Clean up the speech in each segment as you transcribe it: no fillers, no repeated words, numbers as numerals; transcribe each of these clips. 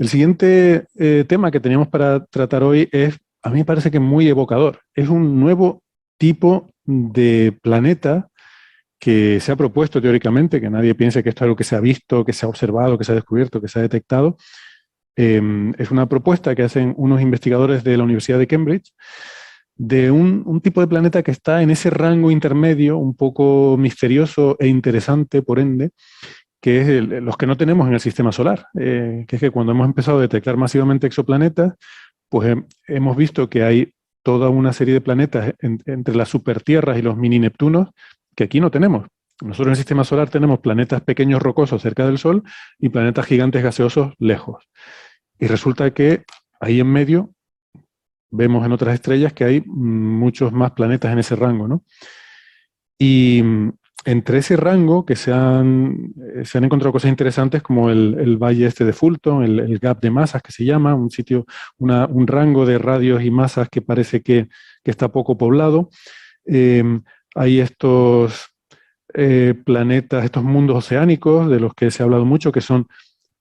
El siguiente tema que teníamos para tratar hoy es, a mí me parece que muy evocador. Es un nuevo tipo de planeta que se ha propuesto teóricamente, que nadie piense que esto es algo que se ha visto, que se ha observado, que se ha descubierto, que se ha detectado. Es una propuesta que hacen unos investigadores de la Universidad de Cambridge de un tipo de planeta que está en ese rango intermedio, un poco misterioso e interesante, por ende, que es los que no tenemos en el sistema solar, que es que cuando hemos empezado a detectar masivamente exoplanetas, pues hemos visto que hay toda una serie de planetas entre las supertierras y los mini Neptunos que aquí no tenemos. Nosotros en el sistema solar tenemos planetas pequeños rocosos cerca del Sol y planetas gigantes gaseosos lejos. Y resulta que ahí en medio vemos en otras estrellas que hay muchos más planetas en ese rango, ¿no? Y entre ese rango que se han encontrado cosas interesantes como el valle este de Fulton, el gap de masas que se llama, un sitio, un rango de radios y masas que parece que está poco poblado. Eh, Hay estos planetas, estos mundos oceánicos de los que se ha hablado mucho, que son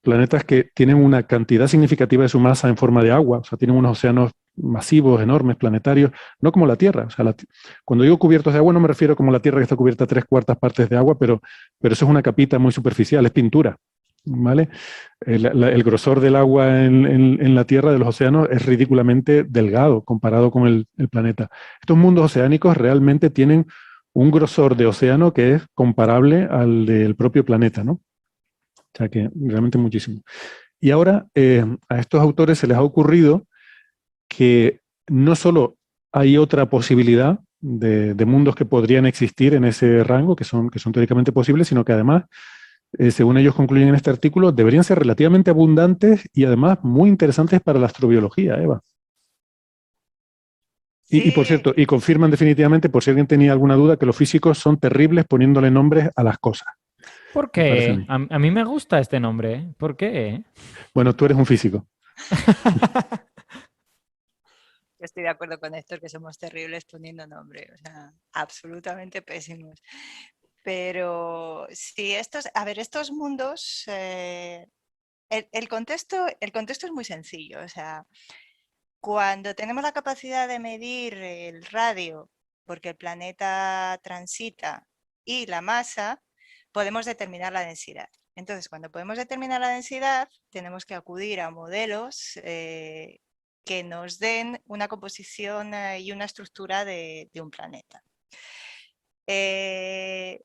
planetas que tienen una cantidad significativa de su masa en forma de agua, o sea, tienen unos océanos masivos, enormes, planetarios, no como la Tierra. O sea, cuando digo cubiertos de agua no me refiero como la Tierra que está cubierta a 3/4 partes de agua, pero eso es una capita muy superficial, es pintura. ¿Vale? El grosor del agua en la Tierra, de los océanos, es ridículamente delgado comparado con el planeta. Estos mundos oceánicos realmente tienen un grosor de océano que es comparable al del propio planeta, ¿no? O sea que realmente muchísimo. Y ahora a estos autores se les ha ocurrido que no solo hay otra posibilidad de mundos que podrían existir en ese rango, que son teóricamente posibles, sino que además, según ellos concluyen en este artículo, deberían ser relativamente abundantes y además muy interesantes para la astrobiología, Eva. Y por Sí, cierto, y confirman definitivamente, por si alguien tenía alguna duda, que los físicos son terribles poniéndole nombres a las cosas, ¿por me parece a qué? mí. A mí me gusta este nombre. ¿Eh? ¿Por qué? Bueno, tú eres un físico. Yo estoy de acuerdo con Héctor que somos terribles poniendo nombre, o sea, absolutamente pésimos. Pero sí, estos mundos, el contexto es muy sencillo. O sea, cuando tenemos la capacidad de medir el radio, porque el planeta transita, y la masa, podemos determinar la densidad. Entonces, cuando podemos determinar la densidad, tenemos que acudir a modelos que nos den una composición y una estructura de un planeta. Eh,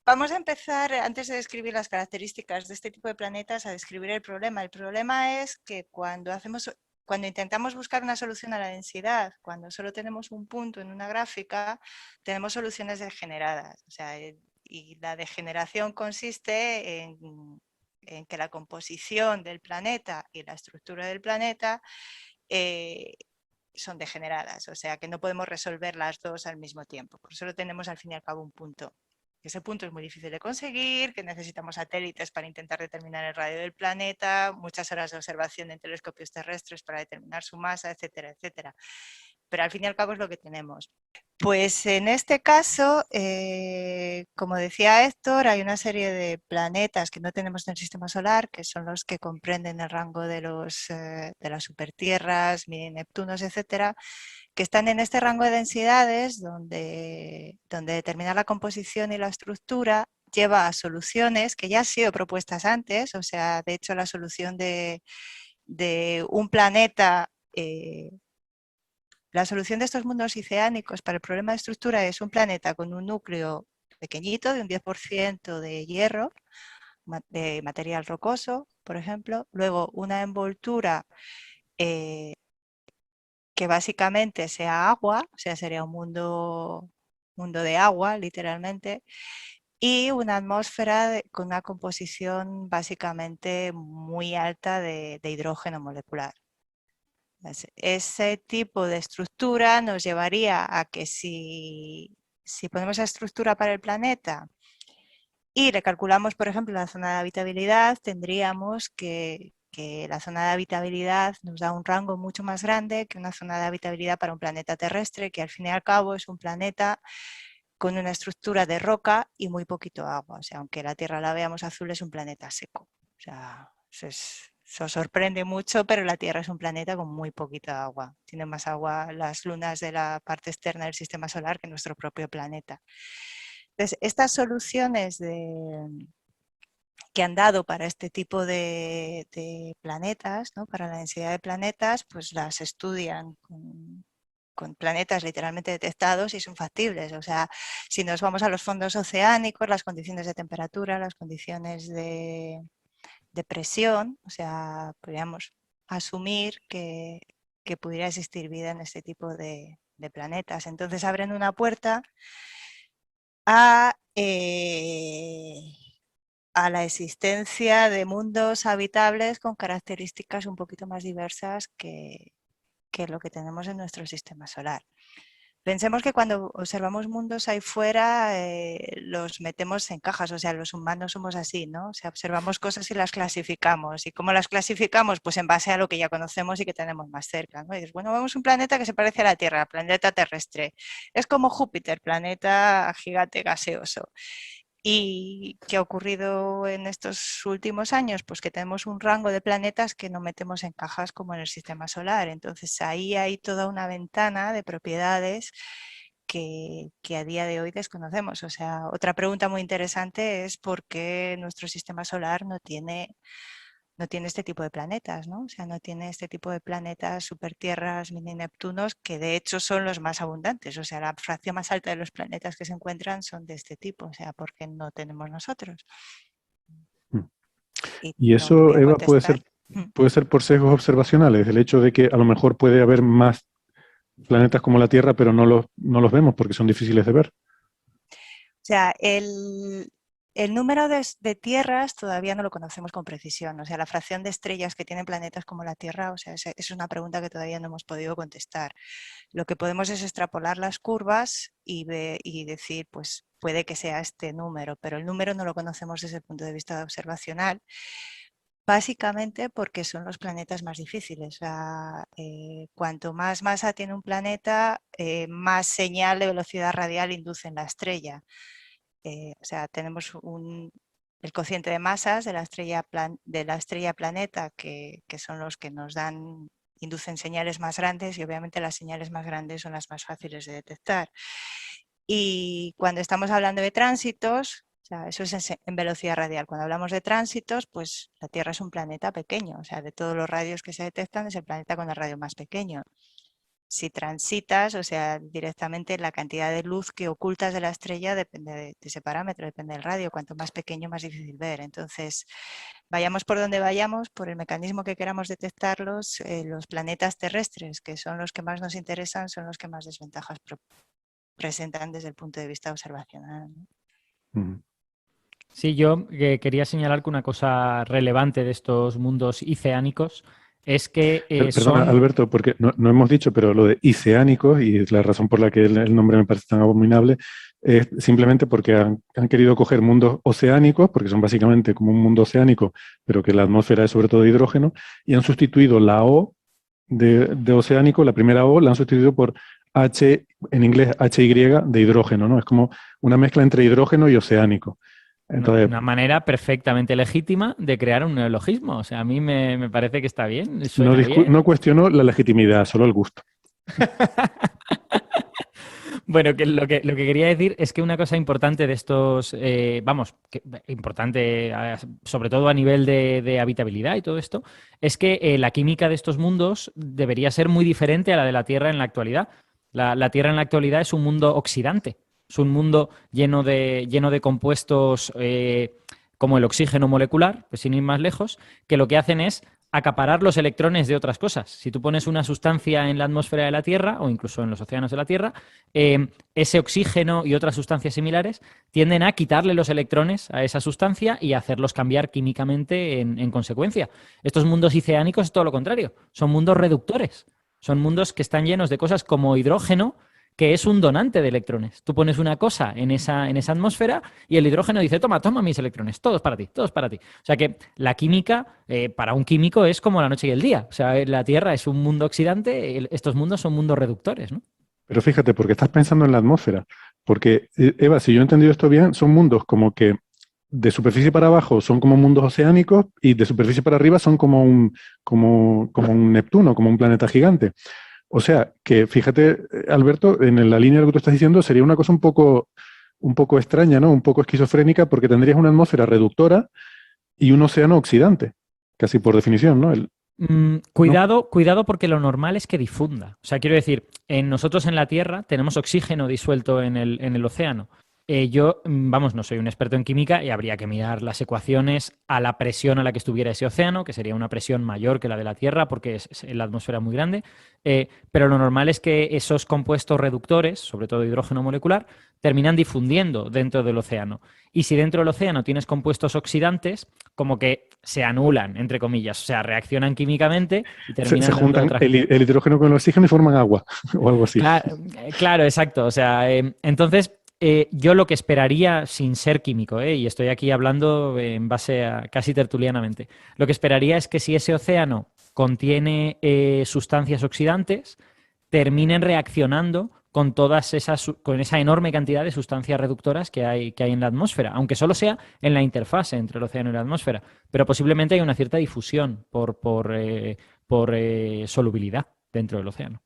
Vamos a empezar, antes de describir las características de este tipo de planetas, a describir el problema. El problema es que cuando intentamos buscar una solución a la densidad, cuando solo tenemos un punto en una gráfica, tenemos soluciones degeneradas. O sea, y la degeneración consiste en que la composición del planeta y la estructura del planeta eh, son degeneradas, o sea que no podemos resolver las dos al mismo tiempo. Por eso tenemos al fin y al cabo un punto. Ese punto es muy difícil de conseguir, que necesitamos satélites para intentar determinar el radio del planeta, muchas horas de observación en telescopios terrestres para determinar su masa, etcétera, etcétera. Pero al fin y al cabo es lo que tenemos. Pues en este caso, como decía Héctor, hay una serie de planetas que no tenemos en el sistema solar, que son los que comprenden el rango de las supertierras, mini Neptunos, etcétera, que están en este rango de densidades donde determinar la composición y la estructura lleva a soluciones que ya han sido propuestas antes. O sea, de hecho la solución de un planeta, la solución de estos mundos oceánicos para el problema de estructura es un planeta con un núcleo pequeñito de un 10% de hierro, de material rocoso, por ejemplo, luego una envoltura que básicamente sea agua, o sea, sería un mundo de agua, literalmente, y una atmósfera con una composición básicamente muy alta de hidrógeno molecular. Ese tipo de estructura nos llevaría a que si ponemos esa estructura para el planeta y le calculamos, por ejemplo, la zona de habitabilidad, tendríamos que la zona de habitabilidad nos da un rango mucho más grande que una zona de habitabilidad para un planeta terrestre, que al fin y al cabo es un planeta con una estructura de roca y muy poquito agua. O sea, aunque la Tierra la veamos azul, es un planeta seco. O sea, eso es Eso sorprende mucho, pero la Tierra es un planeta con muy poquita agua. Tiene más agua las lunas de la parte externa del sistema solar que nuestro propio planeta. Entonces, estas soluciones que han dado para este tipo de planetas, ¿no? Para la densidad de planetas, pues las estudian con planetas literalmente detectados y son factibles. O sea, si nos vamos a los fondos oceánicos, las condiciones de temperatura, las condiciones de presión, o sea, podríamos asumir que pudiera existir vida en este tipo de planetas. Entonces abren una puerta a, a la existencia de mundos habitables con características un poquito más diversas que lo que tenemos en nuestro sistema solar. Pensemos que cuando observamos mundos ahí fuera, los metemos en cajas, o sea, los humanos somos así, ¿no? O sea, observamos cosas y las clasificamos. ¿Y cómo las clasificamos? Pues en base a lo que ya conocemos y que tenemos más cerca, ¿no? Y dices, bueno, vemos un planeta que se parece a la Tierra, planeta terrestre. Es como Júpiter, planeta gigante gaseoso. ¿Y qué ha ocurrido en estos últimos años? Pues que tenemos un rango de planetas que no metemos en cajas como en el sistema solar. Entonces ahí hay toda una ventana de propiedades que a día de hoy desconocemos. O sea, otra pregunta muy interesante es por qué nuestro sistema solar no tiene este tipo de planetas, ¿no? O sea, no tiene este tipo de planetas, supertierras, mini Neptunos, que de hecho son los más abundantes. O sea, la fracción más alta de los planetas que se encuentran son de este tipo. O sea, ¿por qué no tenemos nosotros? Y Y no eso, podría Eva, contestar. puede ser por sesgos observacionales, el hecho de que a lo mejor puede haber más planetas como la Tierra, pero no los vemos porque son difíciles de ver. O sea, el número de tierras todavía no lo conocemos con precisión. O sea, la fracción de estrellas que tienen planetas como la Tierra, o sea, es una pregunta que todavía no hemos podido contestar. Lo que podemos es extrapolar las curvas y decir, pues puede que sea este número, pero el número no lo conocemos desde el punto de vista observacional, básicamente porque son los planetas más difíciles. O sea, cuanto más masa tiene un planeta, más señal de velocidad radial induce en la estrella. O sea, tenemos el cociente de masas de la estrella planeta, que son los que nos inducen señales más grandes, y obviamente las señales más grandes son las más fáciles de detectar. Y cuando estamos hablando de tránsitos, o sea, eso es en velocidad radial. Cuando hablamos de tránsitos, pues la Tierra es un planeta pequeño. O sea, de todos los radios que se detectan es el planeta con el radio más pequeño. Si transitas, o sea, directamente la cantidad de luz que ocultas de la estrella depende de ese parámetro, depende del radio. Cuanto más pequeño, más difícil ver. Entonces, vayamos por donde vayamos, por el mecanismo que queramos detectarlos, los planetas terrestres, que son los que más nos interesan, son los que más desventajas presentan desde el punto de vista observacional, ¿no? Sí, yo quería señalar que una cosa relevante de estos mundos oceánicos es que Perdona, son... Alberto, porque no hemos dicho, pero lo de oceánicos, y es la razón por la que el nombre me parece tan abominable, es simplemente porque han querido coger mundos oceánicos, porque son básicamente como un mundo oceánico, pero que la atmósfera es sobre todo de hidrógeno, y han sustituido la O de oceánico, la primera O, la han sustituido por H, en inglés HY, de hidrógeno, ¿no? Es como una mezcla entre hidrógeno y oceánico. Entonces, Una manera perfectamente legítima de crear un neologismo. O sea, a mí me parece que está bien, no, suena bien. no cuestiono la legitimidad, solo el gusto. Bueno, que lo que quería decir es que una cosa importante de estos, importante sobre todo a nivel de habitabilidad y todo esto, es que la química de estos mundos debería ser muy diferente a la de la Tierra en la actualidad. La Tierra en la actualidad es un mundo oxidante, es un mundo lleno de compuestos como el oxígeno molecular, pues sin ir más lejos, que lo que hacen es acaparar los electrones de otras cosas. Si tú pones una sustancia en la atmósfera de la Tierra o incluso en los océanos de la Tierra, ese oxígeno y otras sustancias similares tienden a quitarle los electrones a esa sustancia y hacerlos cambiar químicamente en consecuencia. Estos mundos oceánicos es todo lo contrario, son mundos reductores, son mundos que están llenos de cosas como hidrógeno, que es un donante de electrones. Tú pones una cosa en esa atmósfera y el hidrógeno dice, toma mis electrones, todos para ti, todos para ti. O sea que la química, para un químico, es como la noche y el día. O sea, la Tierra es un mundo oxidante, estos mundos son mundos reductores, ¿no? Pero fíjate, porque estás pensando en la atmósfera. Porque, Eva, si yo he entendido esto bien, son mundos como que de superficie para abajo son como mundos oceánicos y de superficie para arriba son como un Neptuno, como un planeta gigante. O sea, que fíjate, Alberto, en la línea de lo que tú estás diciendo sería una cosa un poco extraña, ¿no? Un poco esquizofrénica, porque tendrías una atmósfera reductora y un océano oxidante, casi por definición, ¿no? ¿No? Cuidado porque lo normal es que difunda. O sea, quiero decir, nosotros en la Tierra tenemos oxígeno disuelto en el océano. Vamos, no soy un experto en química y habría que mirar las ecuaciones a la presión a la que estuviera ese océano, que sería una presión mayor que la de la Tierra porque la atmósfera es muy grande. Pero lo normal es que esos compuestos reductores, sobre todo hidrógeno molecular, terminan difundiendo dentro del océano. Y si dentro del océano tienes compuestos oxidantes, como que se anulan, entre comillas, o sea, reaccionan químicamente y Se terminan dando juntan otra. el hidrógeno con el oxígeno y forman agua o algo así. Claro, claro, exacto. O sea, entonces yo lo que esperaría, sin ser químico, y estoy aquí hablando en base a casi tertulianamente, lo que esperaría es que si ese océano contiene sustancias oxidantes, terminen reaccionando con con esa enorme cantidad de sustancias reductoras que hay en la atmósfera, aunque solo sea en la interfase entre el océano y la atmósfera, pero posiblemente hay una cierta difusión por solubilidad dentro del océano.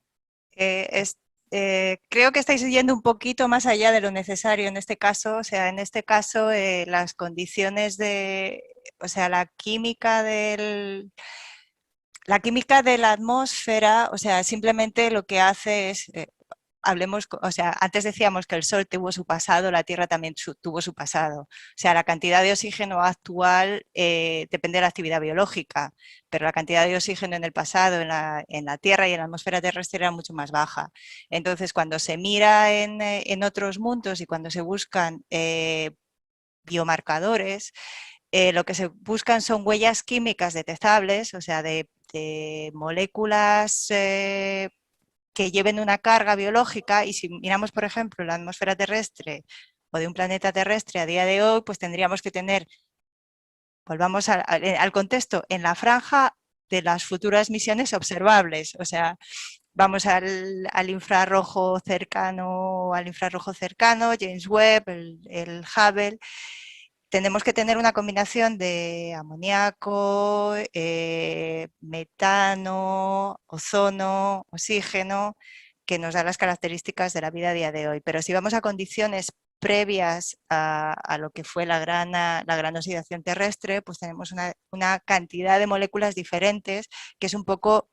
Creo que estáis yendo un poquito más allá de lo necesario en este caso. O sea, en este caso las condiciones o sea, la química de la atmósfera, o sea, simplemente lo que hace es, o sea, antes decíamos que el Sol tuvo su pasado, la Tierra también tuvo su pasado. O sea, la cantidad de oxígeno actual depende de la actividad biológica, pero la cantidad de oxígeno en el pasado, en la Tierra y en la atmósfera terrestre era mucho más baja. Entonces, cuando se mira en otros mundos y cuando se buscan biomarcadores, lo que se buscan son huellas químicas detectables, o sea, de moléculas que lleven una carga biológica, y si miramos, por ejemplo, la atmósfera terrestre o de un planeta terrestre a día de hoy, pues tendríamos que tener, volvamos al contexto, en la franja de las futuras misiones observables, o sea, vamos al infrarrojo cercano, James Webb, el Hubble. Tenemos que tener una combinación de amoníaco, metano, ozono, oxígeno, que nos da las características de la vida a día de hoy. Pero si vamos a condiciones previas a lo que fue la gran oxidación terrestre, pues tenemos una cantidad de moléculas diferentes, que es un poco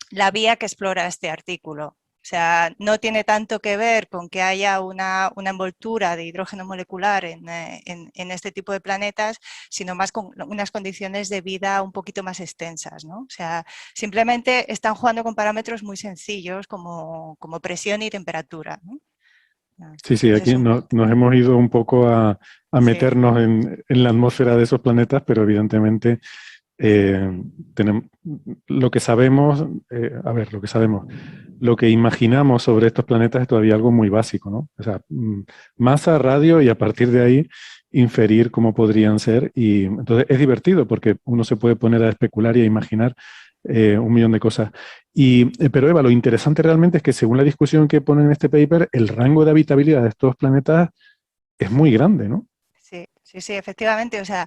la vía que explora este artículo. O sea, no tiene tanto que ver con que haya una envoltura de hidrógeno molecular en este tipo de planetas, sino más con unas condiciones de vida un poquito más extensas, ¿no? O sea, simplemente están jugando con parámetros muy sencillos como presión y temperatura, ¿no? Sí, sí, aquí nos hemos ido un poco a Sí. meternos en la atmósfera de esos planetas, pero evidentemente tenemos lo que sabemos, lo que sabemos, lo que imaginamos sobre estos planetas es todavía algo muy básico, ¿no? O sea, masa, radio y a partir de ahí inferir cómo podrían ser. Y entonces es divertido porque uno se puede poner a especular y a imaginar un millón de cosas. Pero Eva, lo interesante realmente es que según la discusión que pone en este paper, el rango de habitabilidad de estos planetas es muy grande, ¿no? Sí, sí, sí, efectivamente. O sea,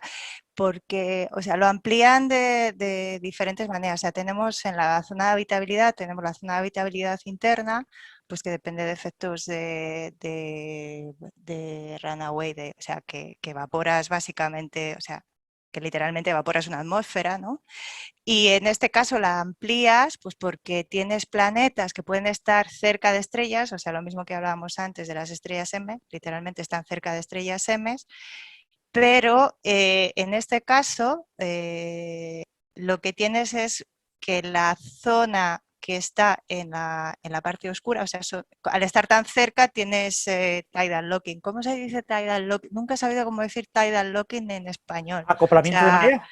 porque, o sea, lo amplían de diferentes maneras. O sea, tenemos en la zona de habitabilidad, tenemos la zona de habitabilidad interna, pues que depende de efectos de runaway, o sea, que evaporas básicamente, o sea, que literalmente evaporas una atmósfera, ¿no? Y en este caso la amplías, pues porque tienes planetas que pueden estar cerca de estrellas, o sea, lo mismo que hablábamos antes de las estrellas M, literalmente están cerca de estrellas M, pero en este caso lo que tienes es que la zona que está en la parte oscura, o sea, al estar tan cerca tienes tidal locking. ¿Cómo se dice tidal locking? Nunca he sabido cómo decir tidal locking en español. O ¿Acoplamiento de sea, marea?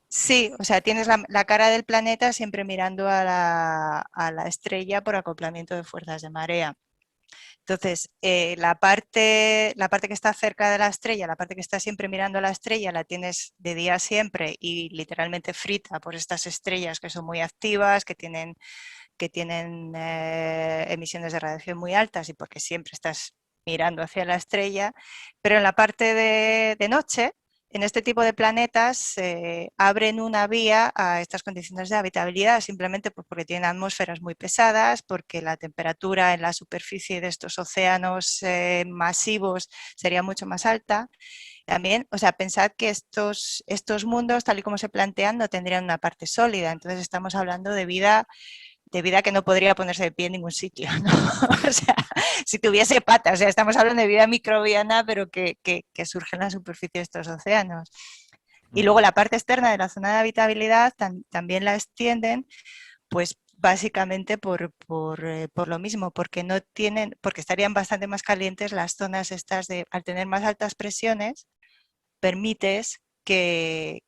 sí, o sea, tienes la cara del planeta siempre mirando a la estrella por acoplamiento de fuerzas de marea. Entonces, la parte que está cerca de la estrella, la parte que está siempre mirando a la estrella, la tienes de día siempre y literalmente frita por estas estrellas que son muy activas, que tienen emisiones de radiación muy altas y porque siempre estás mirando hacia la estrella. Pero en la parte de noche, en este tipo de planetas abren una vía a estas condiciones de habitabilidad simplemente pues porque tienen atmósferas muy pesadas, porque la temperatura en la superficie de estos océanos masivos sería mucho más alta. También, o sea, pensad que estos mundos, tal y como se plantean, no tendrían una parte sólida. Entonces estamos hablando de vida que no podría ponerse de pie en ningún sitio, ¿no? O sea, si tuviese patas, o sea, estamos hablando de vida microbiana, pero que surge en la superficie de estos océanos. Y luego la parte externa de la zona de habitabilidad también la extienden, pues básicamente por lo mismo, porque no tienen, porque estarían bastante más calientes las zonas estas al tener más altas presiones, permites que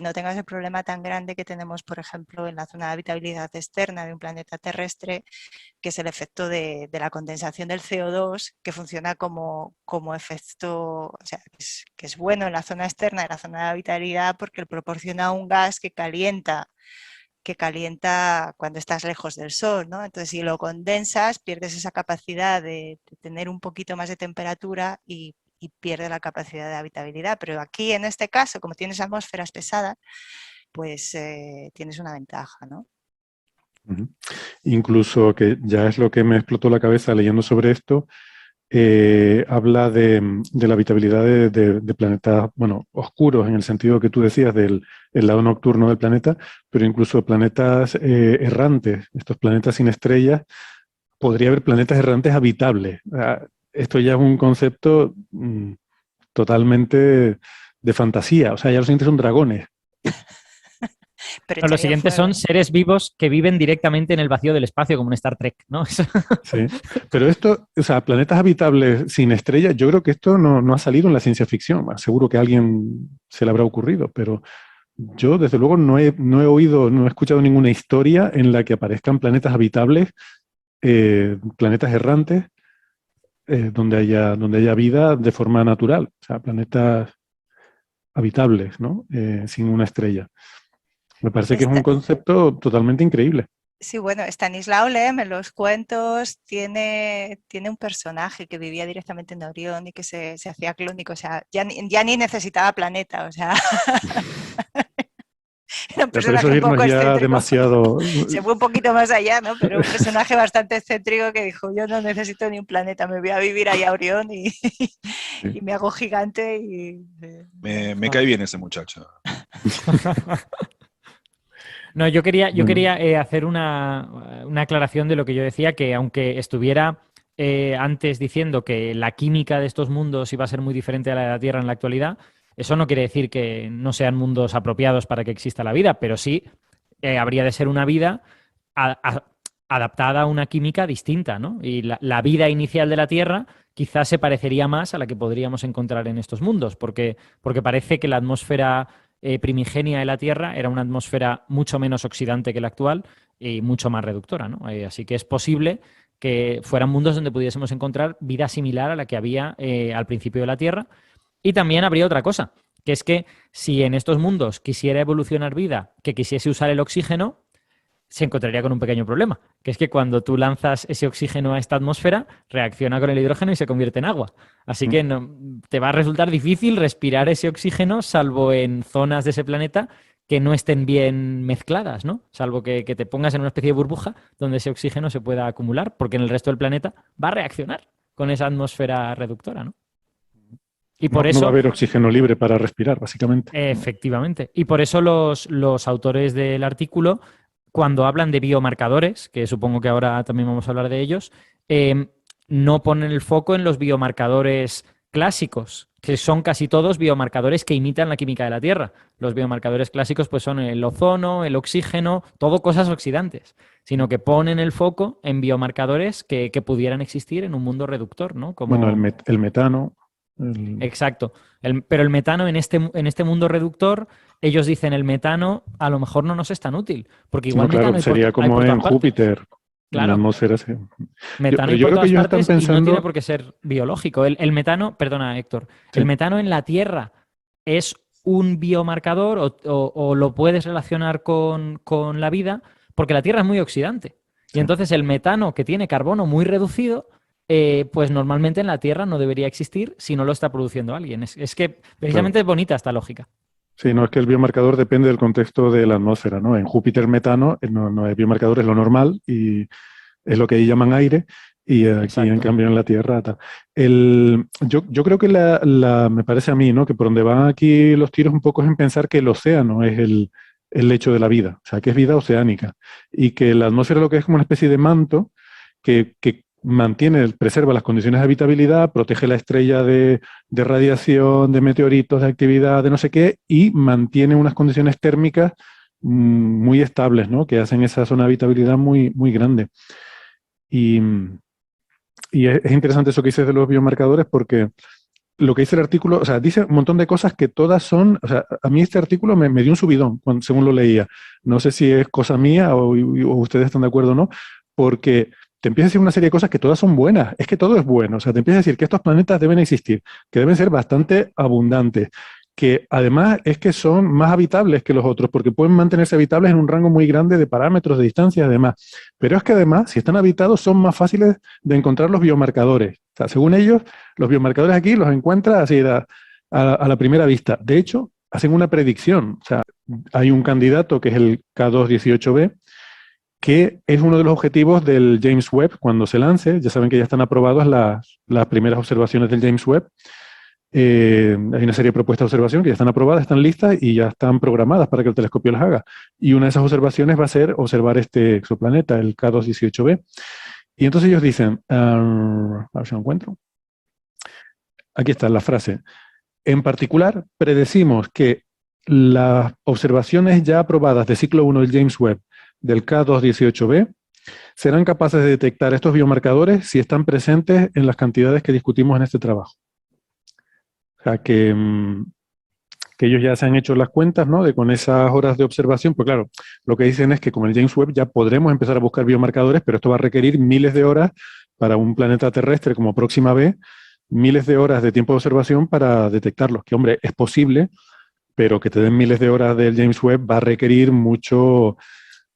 no tengas el problema tan grande que tenemos, por ejemplo, en la zona de habitabilidad externa de un planeta terrestre, que es el efecto de la condensación del CO2, que funciona como efecto, o sea, que es bueno en la zona externa de la zona de habitabilidad porque proporciona un gas que calienta cuando estás lejos del sol, ¿no? Entonces, si lo condensas, pierdes esa capacidad de tener un poquito más de temperatura y pierde la capacidad de habitabilidad. Pero aquí, en este caso, como tienes atmósferas pesadas, pues tienes una ventaja, ¿no? Incluso, que ya es lo que me explotó la cabeza leyendo sobre esto, habla de la habitabilidad de planetas, bueno, oscuros en el sentido que tú decías del el lado nocturno del planeta, pero incluso planetas errantes, estos planetas sin estrellas, podría haber planetas errantes habitables. Esto ya es un concepto totalmente de fantasía, o sea, ya los siguientes son dragones. Pero No, los echaría siguientes fuego, son ¿no? seres vivos que viven directamente en el vacío del espacio, como en Star Trek, ¿no? Sí, pero esto, o sea, planetas habitables sin estrellas, yo creo que esto no ha salido en la ciencia ficción. Seguro que a alguien se le habrá ocurrido, pero yo desde luego no he oído, no he escuchado ninguna historia en la que aparezcan planetas habitables, planetas errantes, donde haya vida de forma natural, o sea, planetas habitables, ¿no? Sin una estrella. Me parece que es un concepto totalmente increíble. Sí, bueno, Stanislao Lem en los cuentos tiene un personaje que vivía directamente en Orión y que se hacía clónico, o sea, ya ni necesitaba planeta, o sea, era un Pero eso personaje es un irnos poco ya excéntrico, demasiado. se fue un poquito más allá, ¿no? Pero un personaje bastante excéntrico que dijo, yo no necesito ni un planeta, me voy a vivir allá a Orión y Sí. me hago gigante y... Me cae bien ese muchacho. No, yo quería Bueno. hacer una aclaración de lo que yo decía, que aunque estuviera antes diciendo que la química de estos mundos iba a ser muy diferente a la de la Tierra en la actualidad, eso no quiere decir que no sean mundos apropiados para que exista la vida, pero sí habría de ser una vida adaptada a una química distinta, ¿no? Y la vida inicial de la Tierra quizás se parecería más a la que podríamos encontrar en estos mundos, porque parece que la atmósfera primigenia de la Tierra era una atmósfera mucho menos oxidante que la actual y mucho más reductora, ¿no? Así que es posible que fueran mundos donde pudiésemos encontrar vida similar a la que había al principio de la Tierra. Y también habría otra cosa, que es que si en estos mundos quisiera evolucionar vida que quisiese usar el oxígeno, se encontraría con un pequeño problema, que es que cuando tú lanzas ese oxígeno a esta atmósfera, reacciona con el hidrógeno y se convierte en agua. Así que te va a resultar difícil respirar ese oxígeno, salvo en zonas de ese planeta que no estén bien mezcladas, ¿no? Salvo que te pongas en una especie de burbuja donde ese oxígeno se pueda acumular, porque en el resto del planeta va a reaccionar con esa atmósfera reductora, ¿no? Y por No va a eso, haber oxígeno libre para respirar, básicamente. efectivamente, y por eso los autores del artículo, cuando hablan de biomarcadores, que supongo que ahora también vamos a hablar de ellos, no ponen el foco en los biomarcadores clásicos, que son casi todos biomarcadores que imitan la química de la Tierra. Los biomarcadores clásicos pues son el ozono, el oxígeno, todo cosas oxidantes, sino que ponen el foco en biomarcadores que pudieran existir en un mundo reductor, ¿no? Como... Bueno, el metano. Exacto. Pero el metano en este mundo reductor, ellos dicen el metano a lo mejor no nos es tan útil, porque igual No, claro, metano sería hay como por en todas partes. Júpiter, en la Claro, atmósfera. Sí. metano Pero hay yo por creo que todas ellos están partes y no tiene pensando. por qué ser biológico. El metano, perdona, Héctor, el Sí, metano en la Tierra es un biomarcador o lo puedes relacionar con la vida, porque la Tierra es muy oxidante. Y sí. entonces el metano que tiene carbono muy reducido pues normalmente en la Tierra no debería existir si no lo está produciendo alguien. Es que precisamente es bonita esta lógica. Sí, no es que el biomarcador depende del contexto de la atmósfera, ¿no? En Júpiter metano, no, el biomarcador es lo normal y es lo que ahí llaman aire, y aquí en Exacto. cambio en la Tierra tal. Yo creo que me parece a mí, ¿no? Que por donde van aquí los tiros un poco es en pensar que el océano es el lecho de la vida, o sea, que es vida oceánica, y que la atmósfera lo que es como una especie de manto que mantiene, preserva las condiciones de habitabilidad, protege la estrella de radiación, de meteoritos, de actividad, de no sé qué, y mantiene unas condiciones térmicas muy estables, ¿no? Que hacen esa zona de habitabilidad muy, muy grande. Y, y es interesante eso que dices de los biomarcadores porque lo que dice el artículo, o sea, dice un montón de cosas que todas son, o sea, a mí este artículo me dio un subidón según lo leía. No sé si es cosa mía o ustedes están de acuerdo o no, porque te empieza a decir una serie de cosas que todas son buenas. Es que todo es bueno. O sea, te empieza a decir que estos planetas deben existir, que deben ser bastante abundantes, que además es que son más habitables que los otros, porque pueden mantenerse habitables en un rango muy grande de parámetros, de distancia y demás. Pero es que además, si están habitados, son más fáciles de encontrar los biomarcadores. O sea, según ellos, los biomarcadores aquí los encuentras así a la primera vista. De hecho, hacen una predicción. O sea, hay un candidato que es el K218b, que es uno de los objetivos del James Webb cuando se lance. Ya saben que ya están aprobadas las primeras observaciones del James Webb. Hay una serie de propuestas de observación que ya están aprobadas, están listas y ya están programadas para que el telescopio las haga. Y una de esas observaciones va a ser observar este exoplaneta, el K218b. Y entonces ellos dicen, a ver si lo encuentro. Aquí está la frase. En particular, predecimos que las observaciones ya aprobadas de ciclo 1 del James Webb del K218b serán capaces de detectar estos biomarcadores si están presentes en las cantidades que discutimos en este trabajo. O sea, que ellos ya se han hecho las cuentas, ¿no? De con esas horas de observación, pues claro, lo que dicen es que con el James Webb ya podremos empezar a buscar biomarcadores, pero esto va a requerir miles de horas para un planeta terrestre como Próxima B, miles de horas de tiempo de observación para detectarlos. Que, hombre, es posible, pero que te den miles de horas del James Webb va a requerir mucho,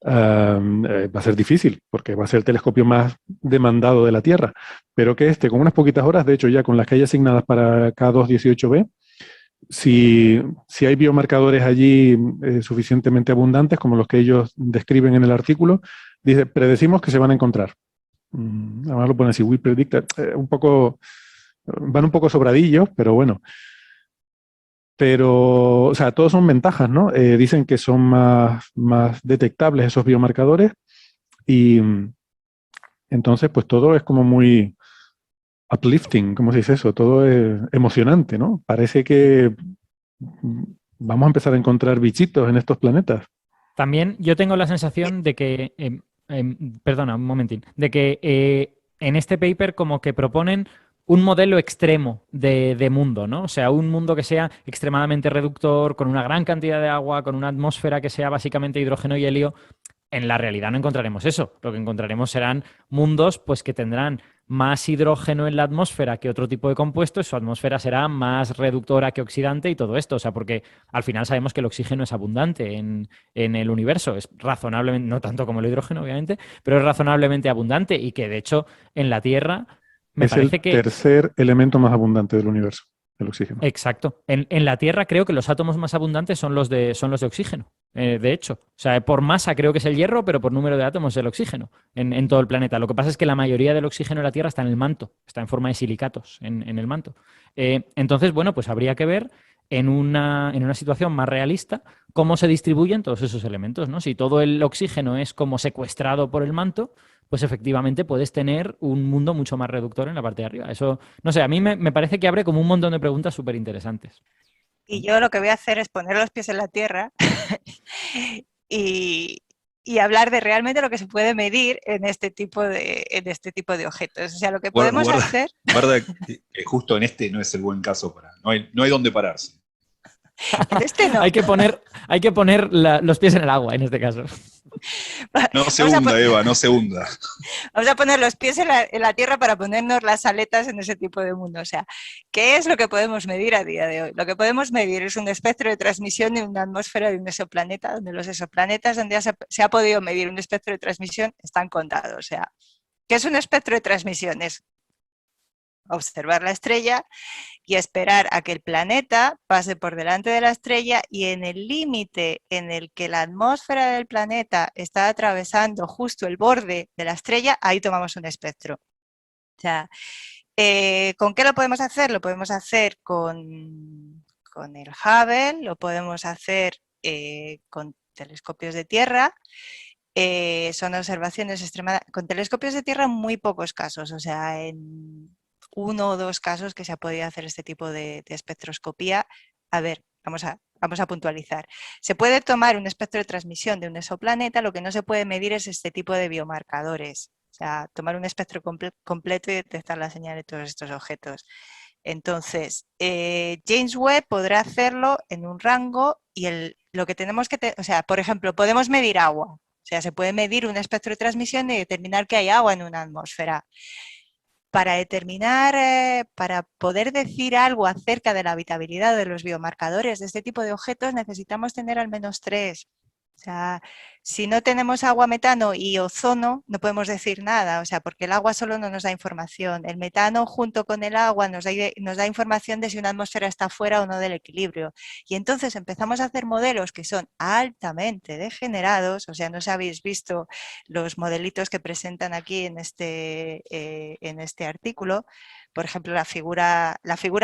va a ser difícil, porque va a ser el telescopio más demandado de la Tierra. Pero que con unas poquitas horas, de hecho ya con las que hay asignadas para K218b, si hay biomarcadores allí suficientemente abundantes, como los que ellos describen en el artículo, dice, predecimos que se van a encontrar. Además lo ponen así, we predict, van un poco sobradillos, pero bueno. Pero, o sea, todos son ventajas, ¿no? Dicen que son más detectables esos biomarcadores y entonces pues todo es como muy uplifting, ¿cómo se dice eso? Todo es emocionante, ¿no? Parece que vamos a empezar a encontrar bichitos en estos planetas. También yo tengo la sensación de que, perdona, un momentín, de que en este paper como que proponen un modelo extremo de mundo, ¿no? O sea, un mundo que sea extremadamente reductor, con una gran cantidad de agua, con una atmósfera que sea básicamente hidrógeno y helio. En la realidad no encontraremos eso. Lo que encontraremos serán mundos pues, que tendrán más hidrógeno en la atmósfera que otro tipo de compuestos, su atmósfera será más reductora que oxidante y todo esto. O sea, porque al final sabemos que el oxígeno es abundante en el universo. Es razonablemente, no tanto como el hidrógeno, obviamente, pero es razonablemente abundante y que de hecho en la Tierra me Es parece el que tercer elemento más abundante del universo, el oxígeno. exacto. En la Tierra creo que los átomos más abundantes son los de oxígeno, de hecho. O sea, por masa creo que es el hierro, pero por número de átomos es el oxígeno en todo el planeta. Lo que pasa es que la mayoría del oxígeno en la Tierra está en el manto, está en forma de silicatos en el manto. Entonces, bueno, pues habría que ver en una situación más realista cómo se distribuyen todos esos elementos, ¿no? Si todo el oxígeno es como secuestrado por el manto, pues efectivamente puedes tener un mundo mucho más reductor en la parte de arriba. Eso, no sé, a mí me parece que abre como un montón de preguntas súper interesantes. Y yo lo que voy a hacer es poner los pies en la tierra y hablar de realmente lo que se puede medir en este tipo de objetos. O sea, lo que podemos hacer... Guarda que justo en este no es el buen caso para... No hay dónde pararse. En este no. Hay que poner los pies en el agua, en este caso. No se hunda, Eva, no se hunda. Vamos a poner los pies en la tierra para ponernos las aletas en ese tipo de mundo. O sea, ¿qué es lo que podemos medir a día de hoy? Lo que podemos medir es un espectro de transmisión de una atmósfera de un exoplaneta, donde los exoplanetas donde se ha podido medir un espectro de transmisión están contados. O sea, ¿qué es un espectro de transmisión? Es observar la estrella y esperar a que el planeta pase por delante de la estrella, y en el límite en el que la atmósfera del planeta está atravesando justo el borde de la estrella, ahí tomamos un espectro. O sea, ¿con qué lo podemos hacer? Lo podemos hacer con el Hubble, lo podemos hacer con telescopios de tierra. Son observaciones extremadamente... Con telescopios de tierra en muy pocos casos, o sea, en 1 o 2 casos que se ha podido hacer este tipo de espectroscopía. A ver, vamos a puntualizar. Se puede tomar un espectro de transmisión de un exoplaneta, lo que no se puede medir es este tipo de biomarcadores. O sea, tomar un espectro completo y detectar la señal de todos estos objetos. Entonces, James Webb podrá hacerlo en un rango, y lo que tenemos que... O sea, por ejemplo, podemos medir agua. O sea, se puede medir un espectro de transmisión y determinar que hay agua en una atmósfera. Para determinar, para poder decir algo acerca de la habitabilidad de los biomarcadores de este tipo de objetos, necesitamos tener al menos 3. O sea, si no tenemos agua, metano y ozono, no podemos decir nada, o sea, porque el agua solo no nos da información. El metano junto con el agua nos da información de si una atmósfera está fuera o no del equilibrio. Y entonces empezamos a hacer modelos que son altamente degenerados, o sea, no sé si habéis visto los modelitos que presentan aquí en este artículo. Por ejemplo, la figura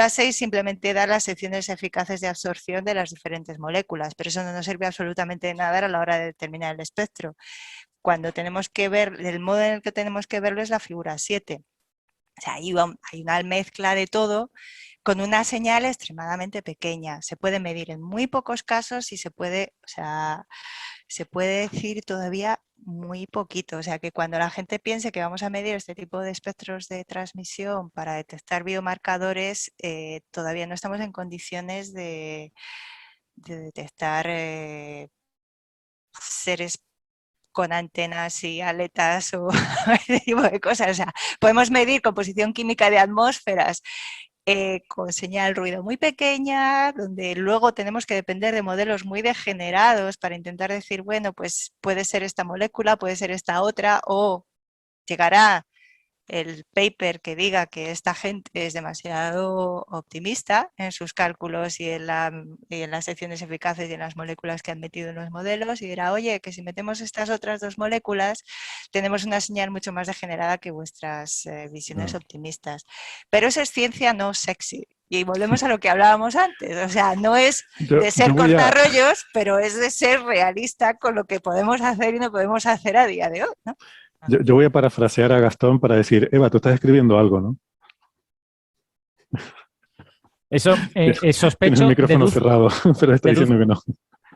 6 simplemente da las secciones eficaces de absorción de las diferentes moléculas, pero eso no nos sirve absolutamente de nada a la hora de determinar el espectro. Cuando tenemos que ver, el modo en el que tenemos que verlo es la figura 7. O sea, hay una mezcla de todo con una señal extremadamente pequeña. Se puede medir en muy pocos casos y se puede decir todavía muy poquito. O sea, que cuando la gente piense que vamos a medir este tipo de espectros de transmisión para detectar biomarcadores, todavía no estamos en condiciones de detectar seres con antenas y aletas o ese tipo de cosas. O sea, podemos medir composición química de atmósferas con señal ruido muy pequeña, donde luego tenemos que depender de modelos muy degenerados para intentar decir, bueno, pues puede ser esta molécula, puede ser esta otra, o llegará el paper que diga que esta gente es demasiado optimista en sus cálculos y en las secciones eficaces y en las moléculas que han metido en los modelos, y dirá, oye, que si metemos estas otras 2 moléculas tenemos una señal mucho más degenerada que vuestras visiones optimistas. Pero eso es ciencia no sexy. Y volvemos a lo que hablábamos antes, o sea, no es de ser cortarrollos, pero es de ser realista con lo que podemos hacer y no podemos hacer a día de hoy, ¿no? Yo voy a parafrasear a Gastón para decir, Eva, tú estás escribiendo algo, ¿no? Eso sospecho. Tienes el micrófono cerrado, pero está diciendo que no.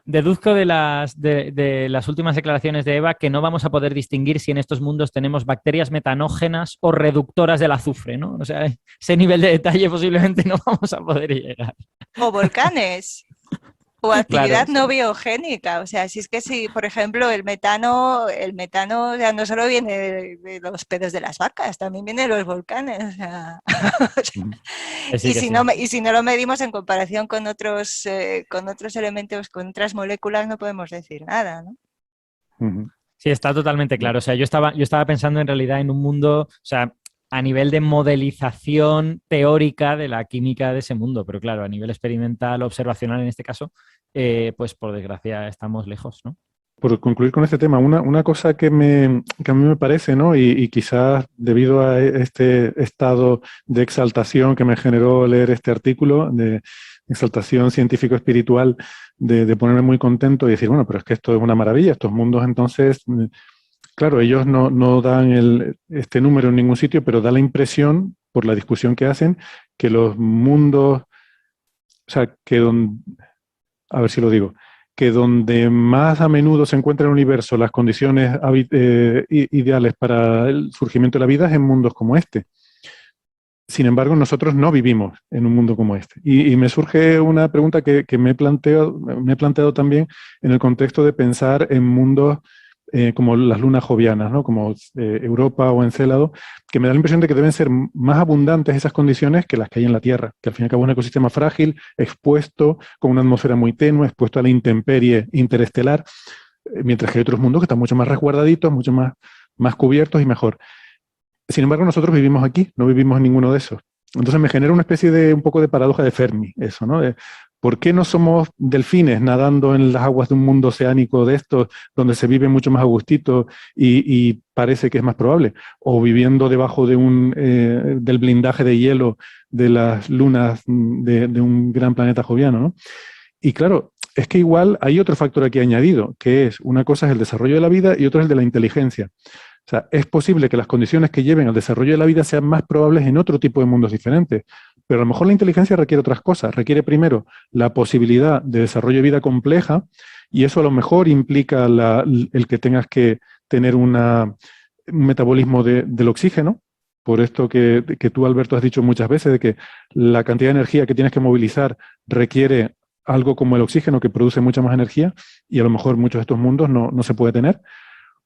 Deduzco de las últimas declaraciones de Eva que no vamos a poder distinguir si en estos mundos tenemos bacterias metanógenas o reductoras del azufre, ¿no? O sea, ese nivel de detalle posiblemente no vamos a poder llegar. O volcanes. O actividad Claro. no biogénica, o sea, si es que si, por ejemplo, el metano o sea, no solo viene de los pedos de las vacas, también viene de los volcanes, o sea, Sí, y si no lo medimos en comparación con otros elementos, con otras moléculas, no podemos decir nada, ¿no? Sí, está totalmente claro. O sea, yo estaba pensando en realidad en un mundo, o sea, a nivel de modelización teórica de la química de ese mundo, pero claro, a nivel experimental, observacional en este caso, pues por desgracia estamos lejos, ¿no? Por concluir con este tema, una cosa que a mí me parece, ¿no? Y quizás debido a este estado de exaltación que me generó leer este artículo, de exaltación científico-espiritual, de ponerme muy contento y decir, bueno, pero es que esto es una maravilla, estos mundos entonces... Claro, ellos no dan este número en ningún sitio, pero da la impresión, por la discusión que hacen, que los mundos, o sea, a ver si lo digo, que donde más a menudo se encuentra en el universo las condiciones ideales para el surgimiento de la vida es en mundos como este. Sin embargo, nosotros no vivimos en un mundo como este. Y me surge una pregunta que me he planteado también en el contexto de pensar en mundos como las lunas jovianas, ¿no? Como Europa o Encélado, que me da la impresión de que deben ser más abundantes esas condiciones que las que hay en la Tierra, que al fin y al cabo es un ecosistema frágil, expuesto, con una atmósfera muy tenue, expuesto a la intemperie interestelar, mientras que hay otros mundos que están mucho más resguardaditos, mucho más cubiertos y mejor. Sin embargo, nosotros vivimos aquí, no vivimos en ninguno de esos. Entonces me genera una especie de un poco de paradoja de Fermi, eso, ¿no? ¿Por qué no somos delfines nadando en las aguas de un mundo oceánico de estos, donde se vive mucho más a gustito y parece que es más probable? O viviendo debajo de del blindaje de hielo de las lunas de un gran planeta joviano, ¿no? Y claro, es que igual hay otro factor aquí añadido, que es, una cosa es el desarrollo de la vida y otra es el de la inteligencia. O sea, es posible que las condiciones que lleven al desarrollo de la vida sean más probables en otro tipo de mundos diferentes, pero a lo mejor la inteligencia requiere otras cosas. Requiere primero la posibilidad de desarrollo de vida compleja y eso a lo mejor implica el que tengas que tener un metabolismo del oxígeno. Por esto que tú, Alberto, has dicho muchas veces, de que la cantidad de energía que tienes que movilizar requiere algo como el oxígeno, que produce mucha más energía, y a lo mejor muchos de estos mundos no se puede tener.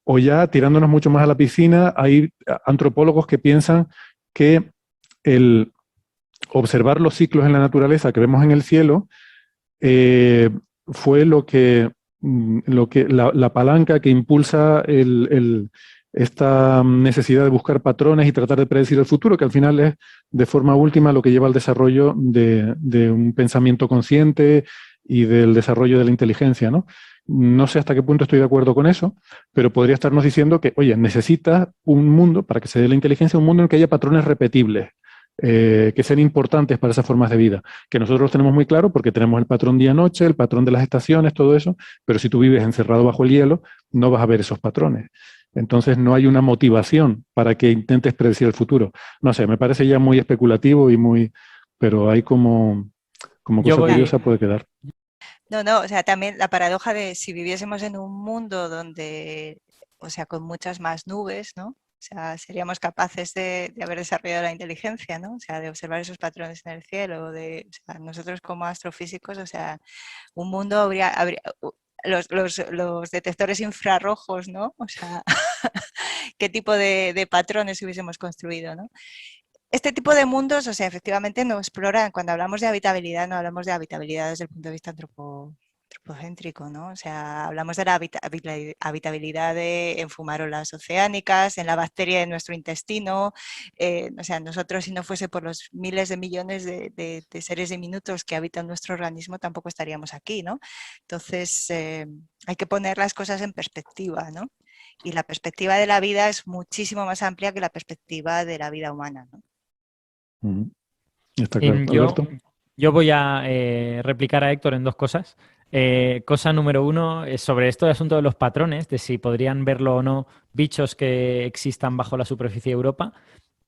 O ya tirándonos mucho más a la piscina, hay antropólogos que piensan que el observar los ciclos en la naturaleza que vemos en el cielo fue la palanca que impulsa esta necesidad de buscar patrones y tratar de predecir el futuro, que al final es de forma última lo que lleva al desarrollo de un pensamiento consciente y del desarrollo de la inteligencia, ¿no? No sé hasta qué punto estoy de acuerdo con eso, pero podría estarnos diciendo que, oye, necesitas un mundo, para que se dé la inteligencia, un mundo en el que haya patrones repetibles, que sean importantes para esas formas de vida, que nosotros los tenemos muy claro porque tenemos el patrón día-noche, el patrón de las estaciones, todo eso, pero si tú vives encerrado bajo el hielo, no vas a ver esos patrones. Entonces no hay una motivación para que intentes predecir el futuro. No sé, me parece ya muy especulativo y pero hay como cosa curiosa puede quedar. No, o sea, también la paradoja de si viviésemos en un mundo donde, o sea, con muchas más nubes, ¿no? O sea, seríamos capaces de haber desarrollado la inteligencia, ¿no? O sea, de observar esos patrones en el cielo, o sea, nosotros como astrofísicos, o sea, un mundo habría los detectores infrarrojos, ¿no? O sea, qué tipo de patrones hubiésemos construido, ¿no? Este tipo de mundos, o sea, efectivamente no exploran, cuando hablamos de habitabilidad, no hablamos de habitabilidad desde el punto de vista antropocéntrico, ¿no? O sea, hablamos de la habitabilidad en fumarolas oceánicas, en la bacteria de nuestro intestino. O sea, nosotros, si no fuese por los miles de millones de seres diminutos que habitan nuestro organismo, tampoco estaríamos aquí, ¿no? Entonces, hay que poner las cosas en perspectiva, ¿no? Y la perspectiva de la vida es muchísimo más amplia que la perspectiva de la vida humana, ¿no? Está claro. Alberto. Yo voy a replicar a Héctor en dos cosas. Cosa número uno, sobre esto del asunto de los patrones, de si podrían verlo o no bichos que existan bajo la superficie de Europa,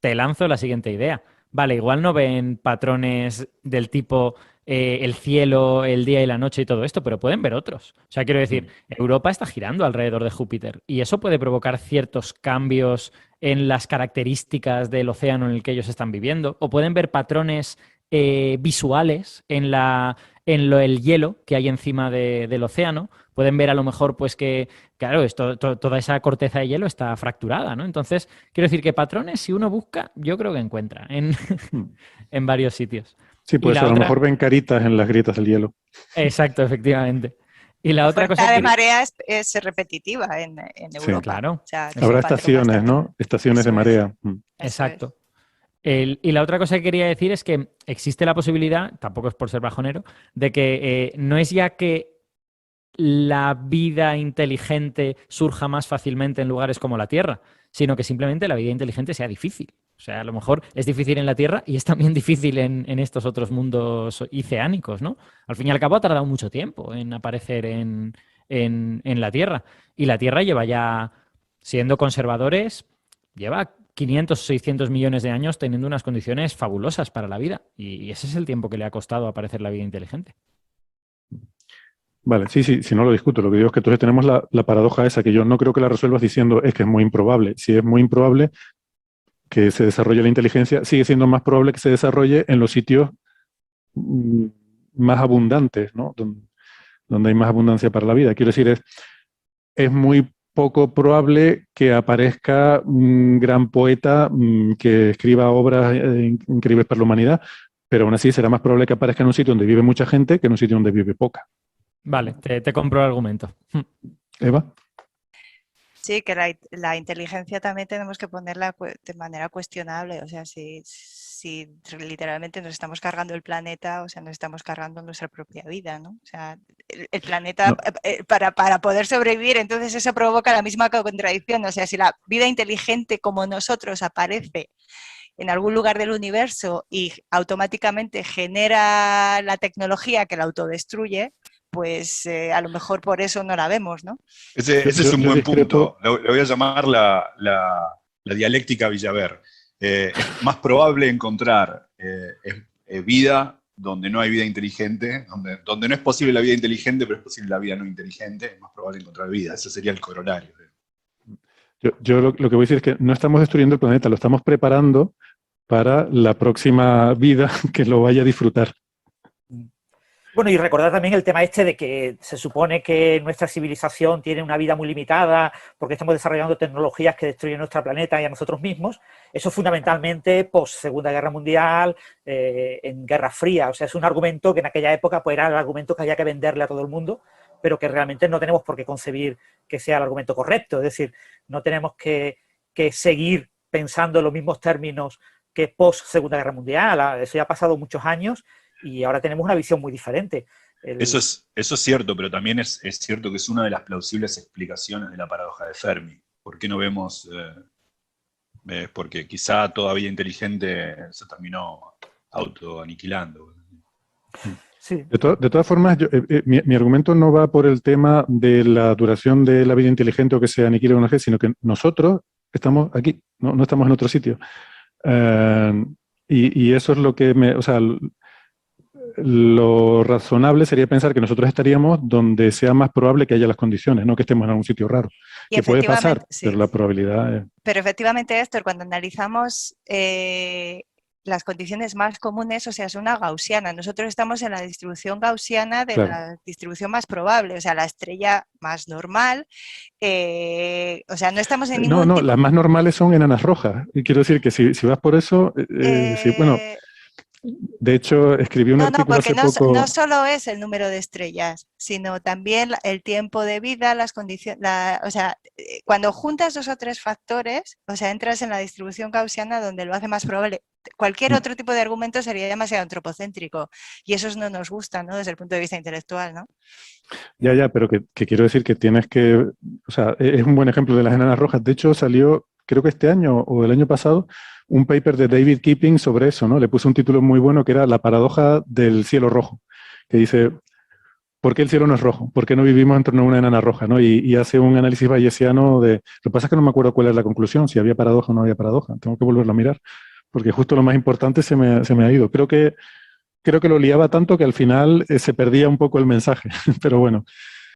te lanzo la siguiente idea. Vale, igual no ven patrones del tipo el cielo, el día y la noche y todo esto, pero pueden ver otros. O sea, quiero decir, Europa está girando alrededor de Júpiter y eso puede provocar ciertos cambios en las características del océano en el que ellos están viviendo, o pueden ver patrones visuales el hielo que hay encima del océano. Pueden ver a lo mejor pues que, claro, toda esa corteza de hielo está fracturada, ¿no? Entonces, quiero decir que patrones, si uno busca, yo creo que encuentra en varios sitios. Sí, pues a lo mejor ven caritas en las grietas del hielo. Exacto, efectivamente. Y la otra cosa de marea es repetitiva en Europa. Sí, claro. O sea, habrá estaciones, ¿no? Estaciones de marea. Exacto. Y la otra cosa que quería decir es que existe la posibilidad, tampoco es por ser bajonero, de que no es ya que la vida inteligente surja más fácilmente en lugares como la Tierra, sino que simplemente la vida inteligente sea difícil. O sea, a lo mejor es difícil en la Tierra y es también difícil en estos otros mundos oceánicos, ¿no? Al fin y al cabo ha tardado mucho tiempo en aparecer en la Tierra. Y la Tierra lleva ya, siendo conservadores, lleva 500 o 600 millones de años teniendo unas condiciones fabulosas para la vida. Y ese es el tiempo que le ha costado aparecer la vida inteligente. Vale, sí, no lo discuto. Lo que digo es que entonces tenemos la paradoja esa, que yo no creo que la resuelvas diciendo es que es muy improbable. Si es muy improbable que se desarrolle la inteligencia, sigue siendo más probable que se desarrolle en los sitios más abundantes, ¿no? Donde hay más abundancia para la vida. Quiero decir, es muy poco probable que aparezca un gran poeta que escriba obras increíbles para la humanidad, pero aún así será más probable que aparezca en un sitio donde vive mucha gente que en un sitio donde vive poca. Vale, te compro el argumento. Eva. Sí, que la inteligencia también tenemos que ponerla de manera cuestionable. O sea, si si literalmente nos estamos cargando el planeta, o sea, nos estamos cargando nuestra propia vida, ¿no? O sea, el planeta, No. para poder sobrevivir, entonces eso provoca la misma contradicción. O sea, si la vida inteligente como nosotros aparece en algún lugar del universo y automáticamente genera la tecnología que la autodestruye, pues a lo mejor por eso no la vemos, ¿no? Ese es un Yo buen discrepo. punto. Le voy a llamar la dialéctica Villaver. Es más probable encontrar vida donde no hay vida inteligente, donde no es posible la vida inteligente, pero es posible la vida no inteligente, es más probable encontrar vida. Ese sería el corolario. Yo lo que voy a decir es que no estamos destruyendo el planeta, lo estamos preparando para la próxima vida que lo vaya a disfrutar. Bueno, y recordar también el tema este de que se supone que nuestra civilización tiene una vida muy limitada porque estamos desarrollando tecnologías que destruyen nuestro planeta y a nosotros mismos. Eso fundamentalmente post Segunda Guerra Mundial, en Guerra Fría. O sea, es un argumento que en aquella época pues, era el argumento que había que venderle a todo el mundo, pero que realmente no tenemos por qué concebir que sea el argumento correcto. Es decir, no tenemos que seguir pensando en los mismos términos que post Segunda Guerra Mundial. Eso ya ha pasado muchos años y ahora tenemos una visión muy diferente. Eso es cierto, pero también es cierto que es una de las plausibles explicaciones de la paradoja de Fermi. ¿Por qué no vemos? Porque quizá toda vida inteligente se terminó autoaniquilando. Sí. De todas formas, mi argumento no va por el tema de la duración de la vida inteligente o que se aniquile una vez, sino que nosotros estamos aquí, no estamos en otro sitio. Y eso es lo que o sea, lo razonable sería pensar que nosotros estaríamos donde sea más probable que haya las condiciones, no que estemos en algún sitio raro. Y que puede pasar, sí. pero la probabilidad es... Pero efectivamente, Héctor, cuando analizamos las condiciones más comunes, o sea, es una gaussiana. Nosotros estamos en la distribución gaussiana de la distribución más probable, o sea, la estrella más normal. O sea, no estamos en ningún tipo... las más normales son enanas rojas. Y quiero decir que si vas por eso, sí, bueno... De hecho, escribí un artículo hace poco... No solo es el número de estrellas, sino también el tiempo de vida, las condiciones... o sea, cuando juntas 2 o 3 factores, o sea, entras en la distribución gaussiana donde lo hace más probable. Cualquier otro tipo de argumento sería demasiado antropocéntrico y esos no nos gustan, ¿no? Desde el punto de vista intelectual, ¿no? Ya, pero que quiero decir que tienes que... O sea, es un buen ejemplo de las enanas rojas. De hecho, salió, creo que este año o el año pasado, un paper de David Keeping sobre eso, ¿no? Le puse un título muy bueno que era La paradoja del cielo rojo, que dice, ¿por qué el cielo no es rojo? ¿Por qué no vivimos en torno a una enana roja? ¿No? Y hace un análisis bayesiano de... Lo que pasa es que no me acuerdo cuál es la conclusión, si había paradoja o no había paradoja. Tengo que volverlo a mirar, porque justo lo más importante se me ha ido. Creo que lo liaba tanto que al final se perdía un poco el mensaje, pero bueno.